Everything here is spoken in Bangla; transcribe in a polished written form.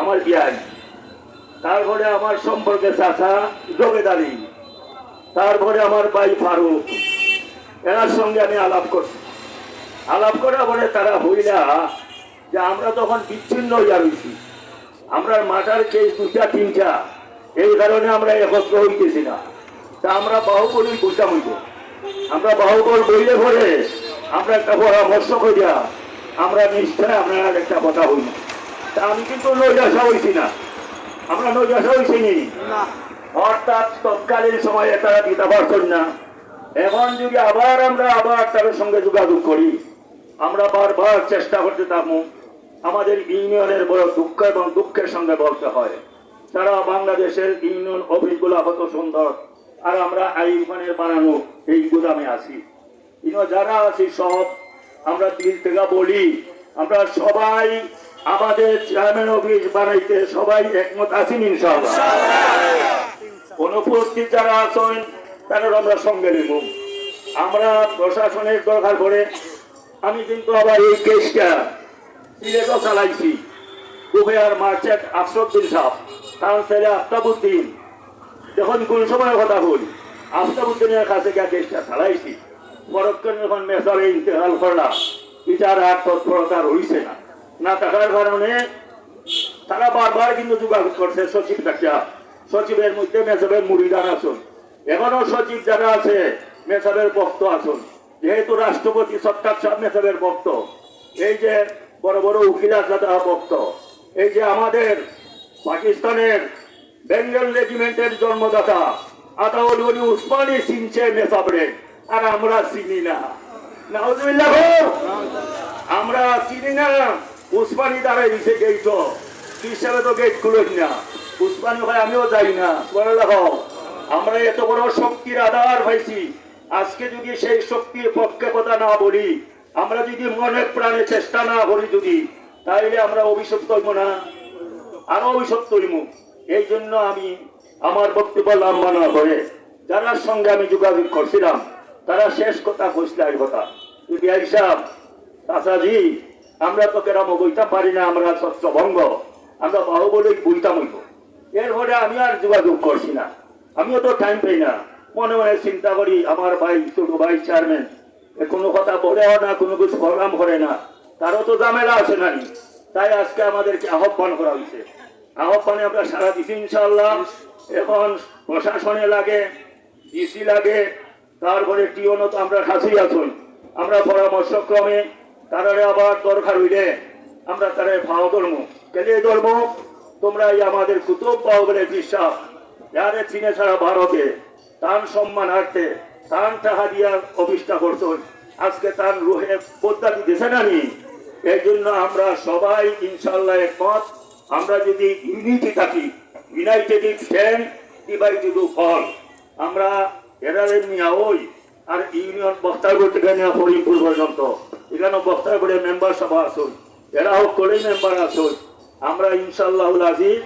আমার বিয়াই, তারপরে আমার সম্পর্কে চাচা জবেদ আলী, তারপরে আমার ভাই ফারুক, এনার সঙ্গে আমি আলাপ করছি। আলাপ করার পরে তারা হইলা যে আমরা তখন বিচ্ছিন্ন হইয়া রয়েছি, আমরা মাথার কেস দুটা তিনটা, এই কারণে আমরা একত্র হইতেছি না। তা আমরা বাহুবলী বুঝতাম হইব, আমরা বাহুবল বইলে পরে আমরা একটা পরামর্শ করিয়া আমরা নিশ্চয় আপনার একটা কথা হইব। তা আমি কিন্তু নৈরাশা হইছি না, আমরা নৈরাশা হইছি নি, অর্থাৎ তৎকালীন সময়ে তারা দিতে পারছেন না। এখন যদি আমরা তাদের সঙ্গে যোগাযোগ করি, আমরা বারবার চেষ্টা করতে থাকবো। আমাদের ইউনিয়নের বড় দুঃখ এবং দুঃখের সঙ্গে বলতে হয়, তারা বাংলাদেশের ইউনিয়ন অফিসগুলো কত সুন্দর, আর আমরা আইয়ুব খানের বানানো এই গুদামে আছি। যারা আছি সব আমরা দিল থেকে বলি, আমরা সবাই আমাদের চেয়ারম্যান অফিস বানাইতে সবাই একমত আছি ইনশাআল্লাহ। অনুপস্থিত যারা আছেন তারা আমরা সঙ্গে নেব। আমরা প্রশাসনের দরকার পড়ে আমি কিন্তু আবার এই কেসটা সিলেটও চালাইছি। কুমিয়ার মার্চেন্ট আফসরউদ্দিন সাহেব, তার ছেলে আফতাবউদ্দিন, যখন কোন সময়ের কথা বলি, আফতাবউদ্দিনের কাছে গিয়ে কেসটা চালাইছি। পরক্ষণে যখন মেসারে ইন্তেকাল করলাম, বিচার আর তৎপরতা রইছে না, না থাকার কারণে তারা বারবার কিন্তু যোগাযোগ করছে সচিব ডাকিয়া। সচিবের মধ্যে মেসাবের মুড়িদার আসুন, এখনো সচিব যারা আছে মেসাবের ভক্ত আসুন, যেহেতু রাষ্ট্রপতি সরকার সাহেব মেসাবের ভক্ত, এই যে বড় বড় উকিল আছে তারা ভক্ত, এই যে আমাদের পাকিস্তানের বেঙ্গল রেজিমেন্টের জন্মদাতা আতাউল ওলি উসমানী চিনছে মেসাবরে, আর আমরা চিনি না। নাউজুবিল্লাহ, আমরা চিনি না। উসমানী দ্বারা দিছে গেট, হিসাবে তো গেট খুলেন না। উসমানী ভাই আমিও যাই না। আমরা এত বড় শক্তির আধার পাইছি, আজকে যদি সেই শক্তির পক্ষে কথা না বলি, আমরা যদি মনে প্রাণে চেষ্টা না করি যদি, তাইলে আমরা অভিশপ্ত হইব না, আরো অভিশপ্ত হইব। এই জন্য আমি আমার বক্তব্য লম্বা না করে যারা সঙ্গে আমি যোগাযোগ করছিলাম তারা শেষ কথা কইছিল এই কথা, বিআই সাহেব, চাচাজি, আমরা তো কেরাম বইতে পারি না, আমরা ছত্রভঙ্গ, আমরা বাহুবলী বইতাম হইব। এরপরে আমি আর যোগাযোগ করছি না, আমিও তো টাইম পাই না। মনে মনে চিন্তা করি আমার ভাই, ছোট ভাই চেয়ারম্যান, কোনো কথা বলেও না, কোনো কিছু প্রোগ্রাম করে না, তারও তো ঝামেলা আছে না। তাই আজকে আমাদেরকে আহ্বান করা হয়েছে, আহ্বানে আমরা সারা দিচ্ছি ইনশাআল্লাহ। এখন প্রশাসনে লাগে, ডিসি লাগে, তারপরে টিওনও তো আমরা কাছেই আছেন। আমরা পরামর্শক্রমে তারারে আবার দরকার হইলে আমরা তারা ভাও ধর্ম কেলে ধর্ম, তোমরা এই আমাদের কুতুব বাহুবলী বিশ্বাস যারে চিনে ছাড়া ভারতে তার সম্মানার্থে তার টাকা দিয়া অভিষ্ঠা করছেন, আজকে তার রুহে পদ্ধতি দিছে না নি। এই জন্য আমরা সবাই ইনশাল্লাহ একমত, আমরা যদি ইউনিটি থাকি, ইউনাইটেড স্ট্যান্ড ডিভাইডেড ফল, আমরা এরারে নিয়ে ওই আর ইউনিয়ন বক্তারপুর থেকে নিয়ে ফরিদপুর পর্যন্ত, এখানে বক্তারপুরে মেম্বার সভা আসুন, এরাও করে মেম্বার আসুন, আমরা ইনশাল্লাহ আজিজ